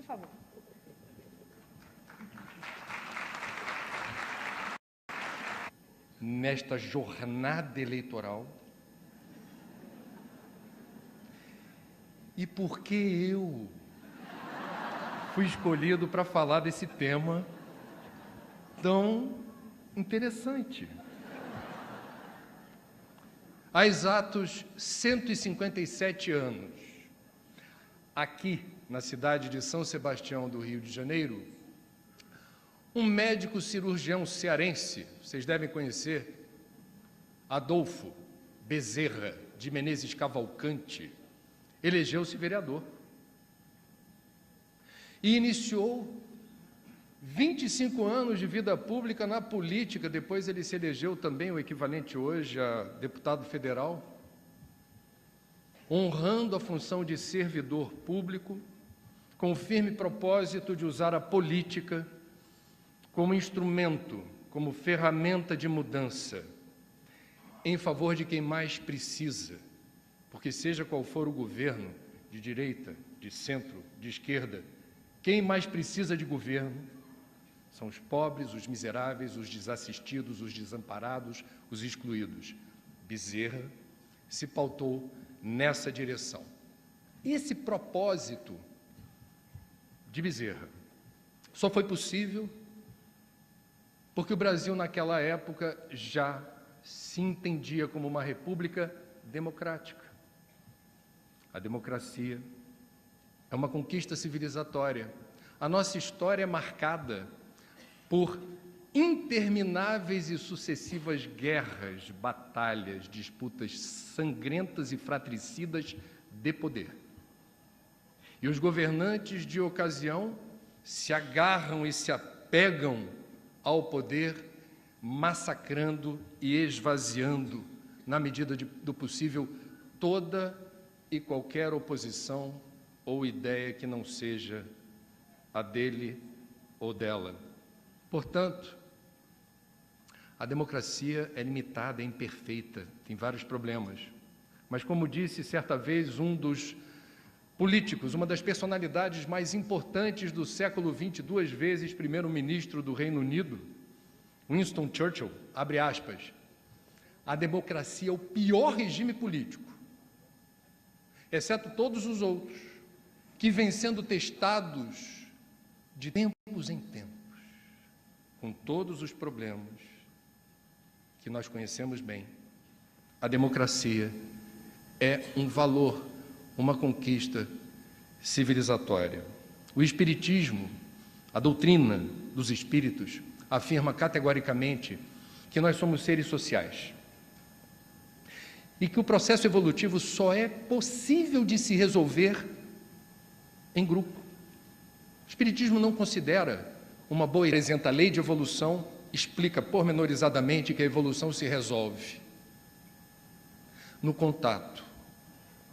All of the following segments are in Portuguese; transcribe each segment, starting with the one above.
favor. Nesta jornada eleitoral, e por que eu fui escolhido para falar desse tema tão interessante? Há exatos 157 anos, aqui na cidade de São Sebastião do Rio de Janeiro, um médico cirurgião cearense, vocês devem conhecer, Adolfo Bezerra de Menezes Cavalcante, elegeu-se vereador e iniciou 25 anos de vida pública na política. Depois ele se elegeu também, o equivalente hoje a deputado federal, honrando a função de servidor público, com o firme propósito de usar a política como instrumento, como ferramenta de mudança, em favor de quem mais precisa, porque seja qual for o governo, de direita, de centro, de esquerda, quem mais precisa de governo são os pobres, os miseráveis, os desassistidos, os desamparados, os excluídos. Bezerra se pautou nessa direção. Esse propósito de Bezerra só foi possível porque o Brasil, naquela época, já se entendia como uma república democrática. A democracia é uma conquista civilizatória. A nossa história é marcada por intermináveis e sucessivas guerras, batalhas, disputas sangrentas e fratricidas de poder. E os governantes de ocasião se agarram e se apegam ao poder, massacrando e esvaziando, na medida do possível, toda e qualquer oposição ou ideia que não seja a dele ou dela. Portanto, a democracia é limitada, é imperfeita, tem vários problemas. Mas, como disse certa vez um dos políticos, uma das personalidades mais importantes do século XX, 2 vezes primeiro-ministro do Reino Unido, Winston Churchill, abre aspas, a democracia é o pior regime político, exceto todos os outros, que vêm sendo testados de tempos em tempos, com todos os problemas que nós conhecemos bem. A democracia é um valor, uma conquista civilizatória. O espiritismo, a doutrina dos espíritos, afirma categoricamente que nós somos seres sociais e que o processo evolutivo só é possível de se resolver em grupo. O espiritismo não considera uma boa apresenta a lei de evolução, explica pormenorizadamente que a evolução se resolve no contato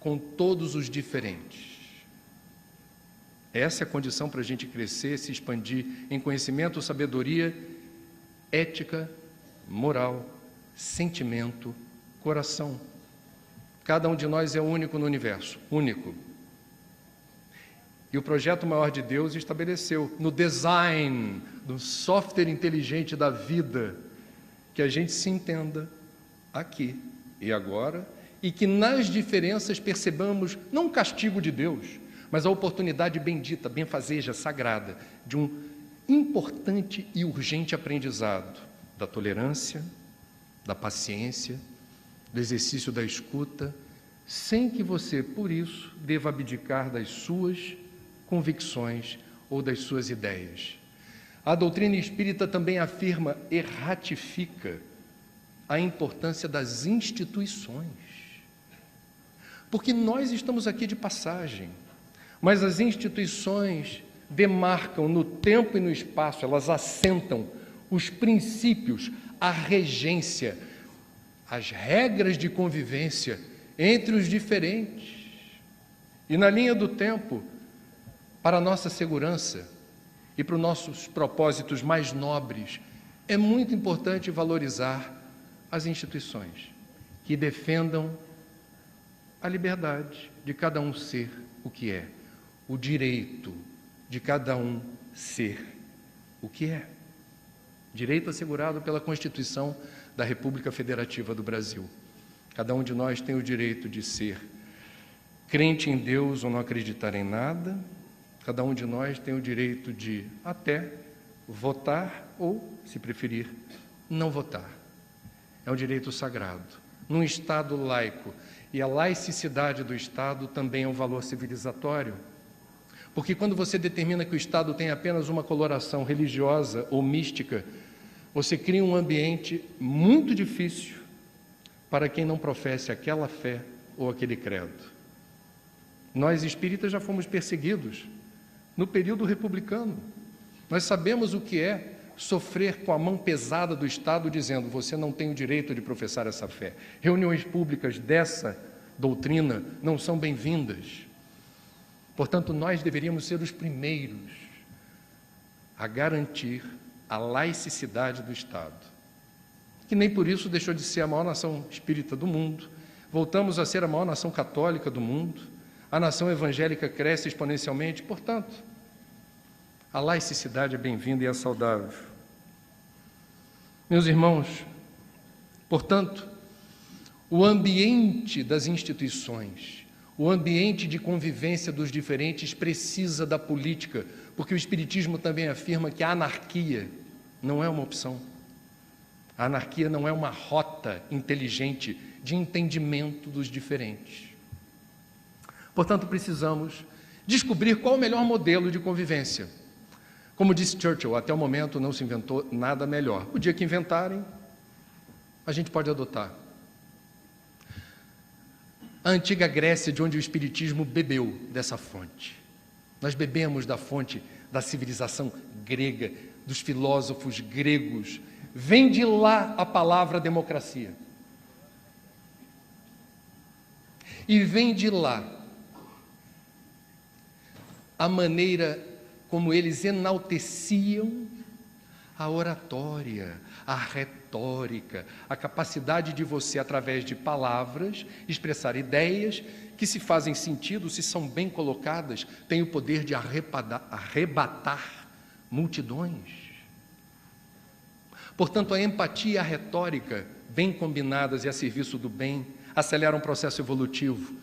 com todos os diferentes. Essa é a condição para a gente crescer, se expandir em conhecimento, sabedoria, ética, moral, sentimento, coração. Cada um de nós é único no universo, único. E o projeto maior de Deus estabeleceu no design do software inteligente da vida que a gente se entenda aqui e agora e que nas diferenças percebamos não um castigo de Deus, mas a oportunidade bendita, benfazeja, sagrada de um importante e urgente aprendizado da tolerância, da paciência, do exercício da escuta, sem que você, por isso, deva abdicar das suas convicções ou das suas ideias. A doutrina espírita também afirma e ratifica a importância das instituições. Porque nós estamos aqui de passagem, mas as instituições demarcam no tempo e no espaço, elas assentam os princípios, a regência, as regras de convivência entre os diferentes. E na linha do tempo, para a nossa segurança e para os nossos propósitos mais nobres, é muito importante valorizar as instituições que defendam a liberdade de cada um ser o que é, o direito de cada um ser o que é. Direito assegurado pela Constituição da República Federativa do Brasil. Cada um de nós tem o direito de ser crente em Deus ou não acreditar em nada. Cada um de nós tem o direito de até votar ou, se preferir, não votar. É um direito sagrado. Num Estado laico, e a laicidade do Estado também é um valor civilizatório, porque quando você determina que o Estado tem apenas uma coloração religiosa ou mística, você cria um ambiente muito difícil para quem não professe aquela fé ou aquele credo. Nós espíritas já fomos perseguidos no período republicano. Nós sabemos o que é sofrer com a mão pesada do Estado dizendo: você não tem o direito de professar essa fé. Reuniões públicas dessa doutrina não são bem-vindas. Portanto, nós deveríamos ser os primeiros a garantir a laicidade do Estado, que nem por isso deixou de ser a maior nação espírita do mundo. Voltamos a ser a maior nação católica do mundo. A nação evangélica cresce exponencialmente. Portanto, a laicidade é bem-vinda e é saudável. Meus irmãos, portanto, o ambiente das instituições, o ambiente de convivência dos diferentes precisa da política, porque o Espiritismo também afirma que a anarquia não é uma opção. A anarquia não é uma rota inteligente de entendimento dos diferentes. Portanto, precisamos descobrir qual o melhor modelo de convivência. Como disse Churchill, até o momento não se inventou nada melhor. O dia que inventarem, a gente pode adotar. A antiga Grécia, de onde o Espiritismo bebeu dessa fonte. Nós bebemos da fonte da civilização grega, dos filósofos gregos. Vem de lá a palavra democracia. E vem de lá a maneira como eles enalteciam a oratória, a retórica, a capacidade de você, através de palavras, expressar ideias que, se fazem sentido, se são bem colocadas, têm o poder de arrebatar multidões. Portanto, a empatia e a retórica, bem combinadas e a serviço do bem, aceleram um processo evolutivo.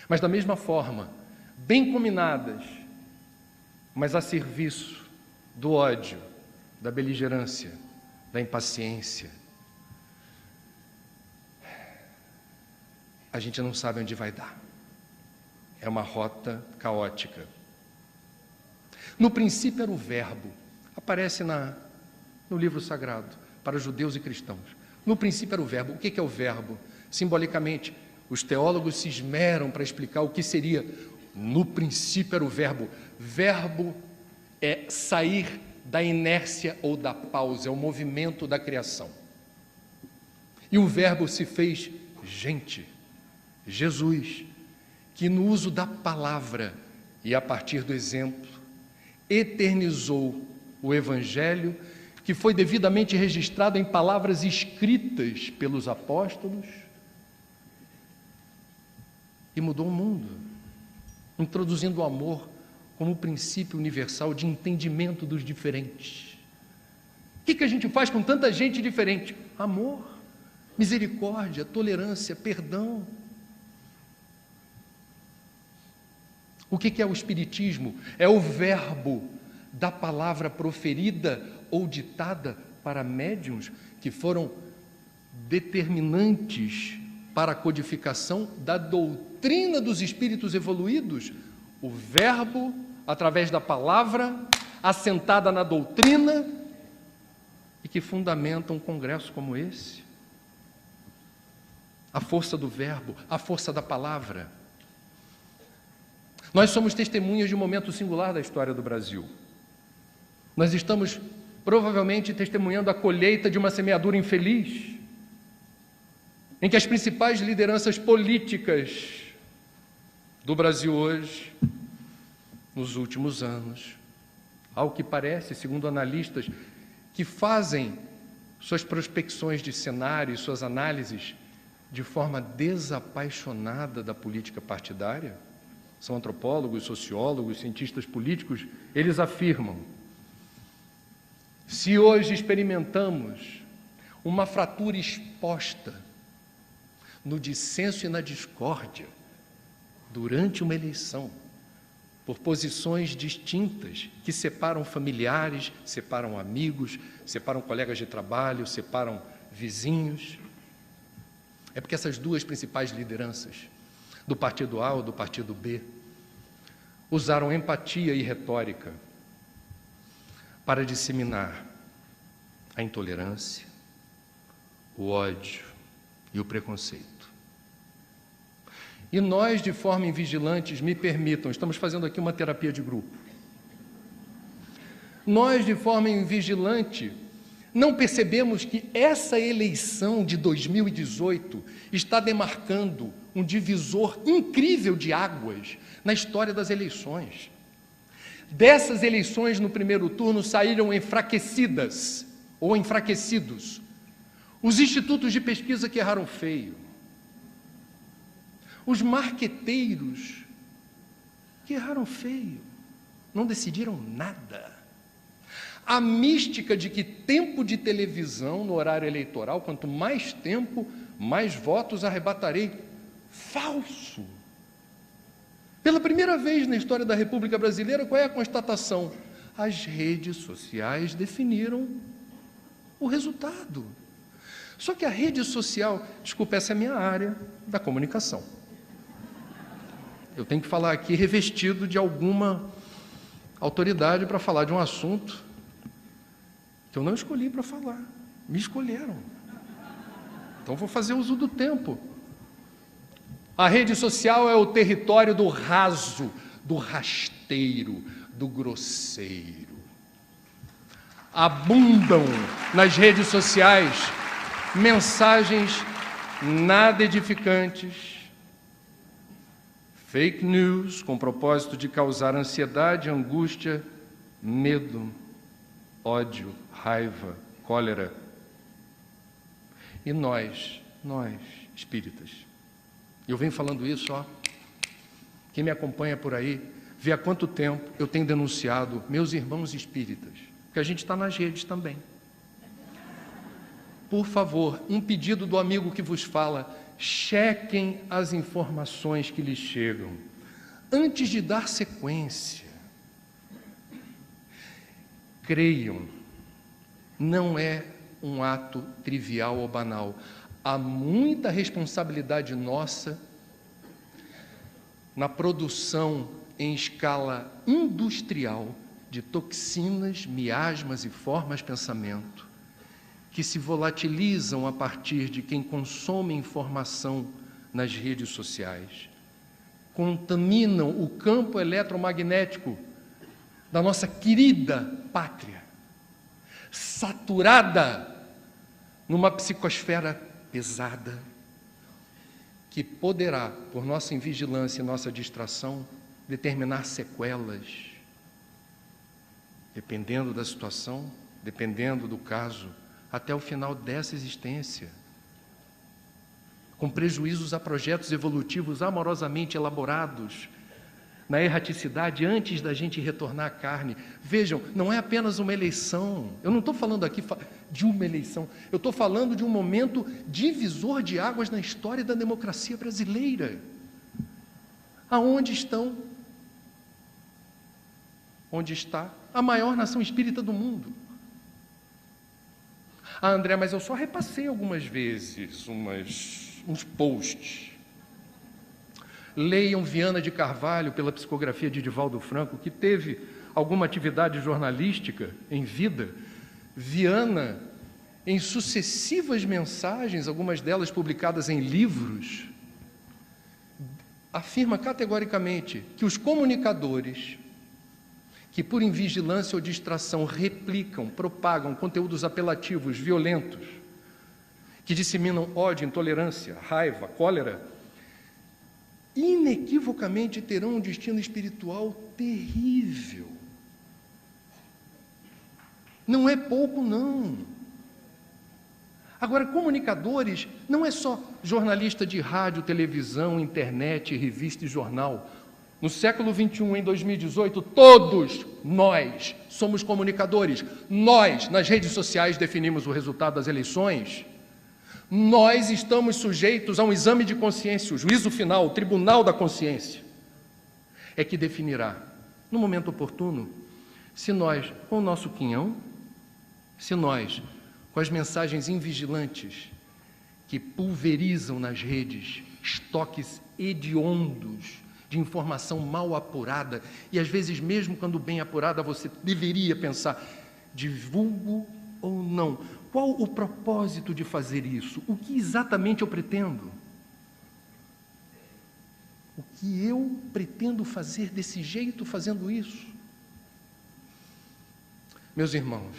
Mas, da mesma forma, bem combinadas, mas a serviço do ódio, da beligerância, da impaciência, a gente não sabe onde vai dar. É uma rota caótica. No princípio era o verbo, aparece no livro sagrado, para judeus e cristãos. No princípio era o verbo. O que é o verbo? Simbolicamente, os teólogos se esmeram para explicar o que seria. No princípio era o verbo. Verbo é sair da inércia ou da pausa, é o movimento da criação. E o verbo se fez gente, Jesus, que no uso da palavra e a partir do exemplo, eternizou o Evangelho, que foi devidamente registrado em palavras escritas pelos apóstolos, e mudou o mundo, introduzindo o amor como princípio universal de entendimento dos diferentes. O que a gente faz com tanta gente diferente? Amor, misericórdia, tolerância, perdão. O que é o Espiritismo? É o verbo da palavra proferida ou ditada para médiuns que foram determinantes para a codificação da doutrina dos espíritos evoluídos. O verbo, através da palavra, assentada na doutrina, e que fundamenta um congresso como esse. A força do verbo, a força da palavra. Nós somos testemunhas de um momento singular da história do Brasil. Nós estamos, provavelmente, testemunhando a colheita de uma semeadura infeliz, em que as principais lideranças políticas do Brasil hoje, nos últimos anos, ao que parece, segundo analistas que fazem suas prospecções de cenário e suas análises de forma desapaixonada da política partidária, são antropólogos, sociólogos, cientistas políticos, eles afirmam: se hoje experimentamos uma fratura exposta no dissenso e na discórdia durante uma eleição, por posições distintas que separam familiares, separam amigos, separam colegas de trabalho, separam vizinhos, é porque essas duas principais lideranças, do partido A ou do partido B, usaram empatia e retórica para disseminar a intolerância, o ódio e o preconceito. E nós, de forma invigilantes, me permitam, estamos fazendo aqui uma terapia de grupo, nós, de forma invigilante, não percebemos que essa eleição de 2018 está demarcando um divisor incrível de águas na história das eleições. Dessas eleições, no primeiro turno, saíram enfraquecidas ou enfraquecidos os institutos de pesquisa que erraram feio, os marqueteiros que erraram feio, não decidiram nada. A mística de que tempo de televisão no horário eleitoral, quanto mais tempo, mais votos arrebatarei. Falso! Pela primeira vez na história da República Brasileira, qual é a constatação? As redes sociais definiram o resultado. Só que a rede social, desculpa, essa é a minha área da comunicação. Eu tenho que falar aqui revestido de alguma autoridade para falar de um assunto que eu não escolhi para falar, me escolheram. Então vou fazer uso do tempo. A rede social é o território do raso, do rasteiro, do grosseiro. Abundam nas redes sociais mensagens nada edificantes, fake news com propósito de causar ansiedade, angústia, medo, ódio, raiva, cólera. E nós, espíritas, eu venho falando isso, quem me acompanha por aí, vê há quanto tempo eu tenho denunciado meus irmãos espíritas, porque a gente está nas redes também. Por favor, um pedido do amigo que vos fala, chequem as informações que lhes chegam, antes de dar sequência. Creiam, não é um ato trivial ou banal. Há muita responsabilidade nossa na produção em escala industrial de toxinas, miasmas e formas de pensamento que se volatilizam a partir de quem consome informação nas redes sociais, contaminam o campo eletromagnético da nossa querida pátria, saturada numa psicosfera pesada, que poderá, por nossa invigilância e nossa distração, determinar sequelas, dependendo da situação, dependendo do caso, até o final dessa existência, com prejuízos a projetos evolutivos amorosamente elaborados, na erraticidade antes da gente retornar à carne. Vejam, não é apenas uma eleição, eu não estou falando aqui de uma eleição, eu estou falando de um momento divisor de águas na história da democracia brasileira. Aonde estão? Onde está a maior nação espírita do mundo? André, mas eu só repassei algumas vezes uns posts. Leiam Viana de Carvalho pela psicografia de Divaldo Franco, que teve alguma atividade jornalística em vida. Viana, em sucessivas mensagens, algumas delas publicadas em livros, afirma categoricamente que os comunicadores que por invigilância ou distração replicam, propagam conteúdos apelativos, violentos, que disseminam ódio, intolerância, raiva, cólera, inequivocamente terão um destino espiritual terrível. Não é pouco, não. Agora, comunicadores não é só jornalista de rádio, televisão, internet, revista e jornal. No século XXI, em 2018, todos nós somos comunicadores. Nós, nas redes sociais, definimos o resultado das eleições. Nós estamos sujeitos a um exame de consciência, o juízo final, o tribunal da consciência, é que definirá, no momento oportuno, se nós, com o nosso quinhão, se nós, com as mensagens invigilantes que pulverizam nas redes estoques hediondos de informação mal apurada, e às vezes mesmo quando bem apurada você deveria pensar, divulgo ou não? Qual o propósito de fazer isso? O que exatamente eu pretendo? O que eu pretendo fazer desse jeito, fazendo isso? Meus irmãos,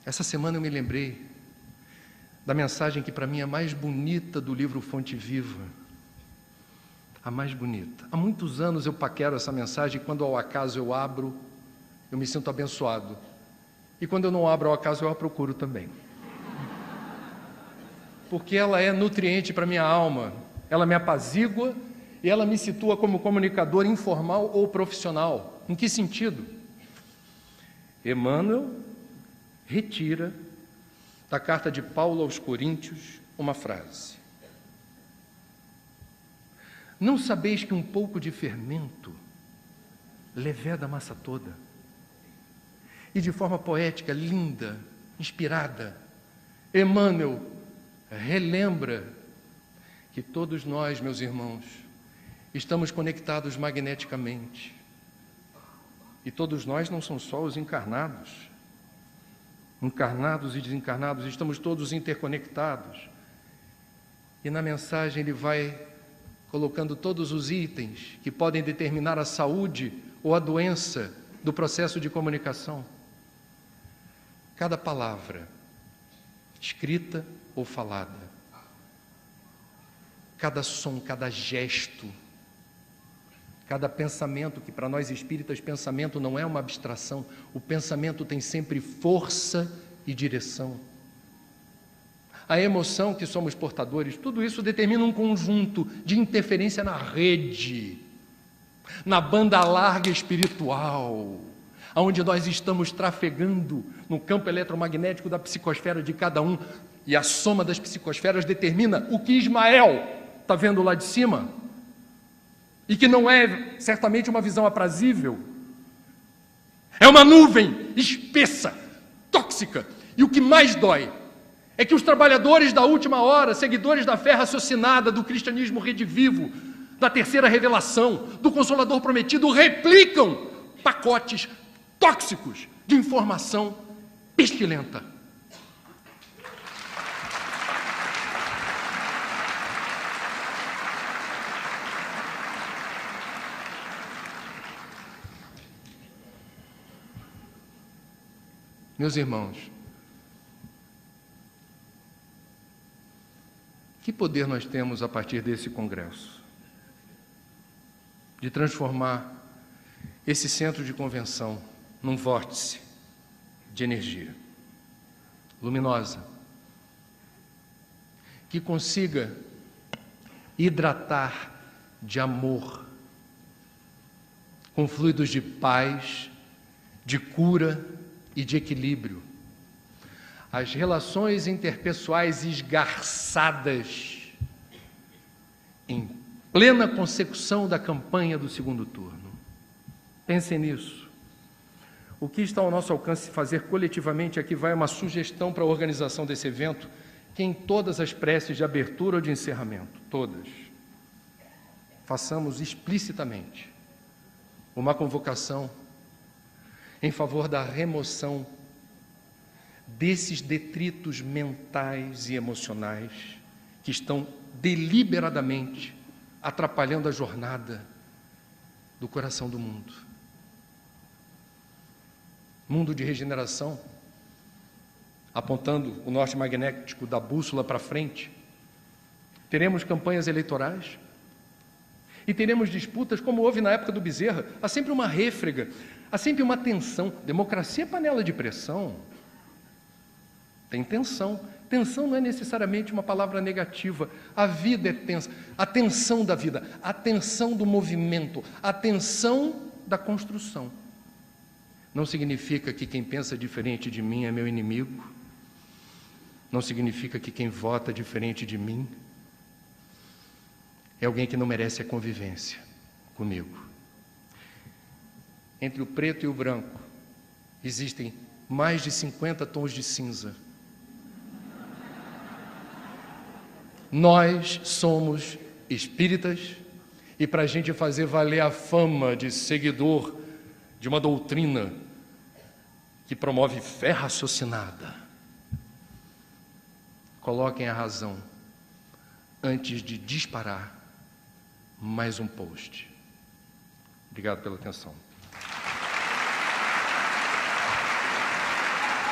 essa semana eu me lembrei da mensagem que para mim é a mais bonita do livro Fonte Viva. A mais bonita. Há muitos anos eu paquero essa mensagem e quando ao acaso eu abro, eu me sinto abençoado. E quando eu não abro ao acaso, eu a procuro também. Porque ela é nutriente para minha alma, ela me apazigua e ela me situa como comunicador informal ou profissional. Em que sentido? Emmanuel retira da carta de Paulo aos Coríntios uma frase. Não sabeis que um pouco de fermento leveda a massa toda? E de forma poética, linda, inspirada, Emmanuel relembra que todos nós, meus irmãos, estamos conectados magneticamente. E todos nós não são só os encarnados. Encarnados e desencarnados, estamos todos interconectados. E na mensagem ele vai colocando todos os itens que podem determinar a saúde ou a doença do processo de comunicação. Cada palavra, escrita ou falada, cada som, cada gesto, cada pensamento, que para nós espíritas pensamento não é uma abstração, o pensamento tem sempre força e direção. A emoção que somos portadores, tudo isso determina um conjunto de interferência na rede, na banda larga espiritual, onde nós estamos trafegando no campo eletromagnético da psicosfera de cada um, e a soma das psicosferas determina o que Ismael está vendo lá de cima, e que não é certamente uma visão aprazível. É uma nuvem espessa, tóxica, e o que mais dói é que os trabalhadores da última hora, seguidores da fé raciocinada, do cristianismo redivivo, da terceira revelação, do Consolador prometido, replicam pacotes tóxicos de informação pestilenta. Meus irmãos, que poder nós temos a partir desse congresso? De transformar esse centro de convenção num vórtice de energia luminosa, que consiga hidratar de amor, com fluidos de paz, de cura e de equilíbrio, as relações interpessoais esgarçadas em plena consecução da campanha do segundo turno. Pensem nisso. O que está ao nosso alcance fazer coletivamente, aqui vai uma sugestão para a organização desse evento, que em todas as preces de abertura ou de encerramento, todas, façamos explicitamente uma convocação em favor da remoção desses detritos mentais e emocionais que estão deliberadamente atrapalhando a jornada do coração do mundo. Mundo de regeneração, apontando o norte magnético da bússola para frente. Teremos campanhas eleitorais e teremos disputas como houve na época do Bezerra. Há sempre uma rêfrega, há sempre uma tensão. Democracia é panela de pressão. Tem tensão. Tensão não é necessariamente uma palavra negativa. A vida é tensa. A tensão da vida, a tensão do movimento, a tensão da construção. Não significa que quem pensa diferente de mim é meu inimigo. Não significa que quem vota diferente de mim é alguém que não merece a convivência comigo. Entre o preto e o branco existem mais de 50 tons de cinza. Nós somos espíritas e para a gente fazer valer a fama de seguidor de uma doutrina que promove fé raciocinada, coloquem a razão antes de disparar mais um post. Obrigado pela atenção.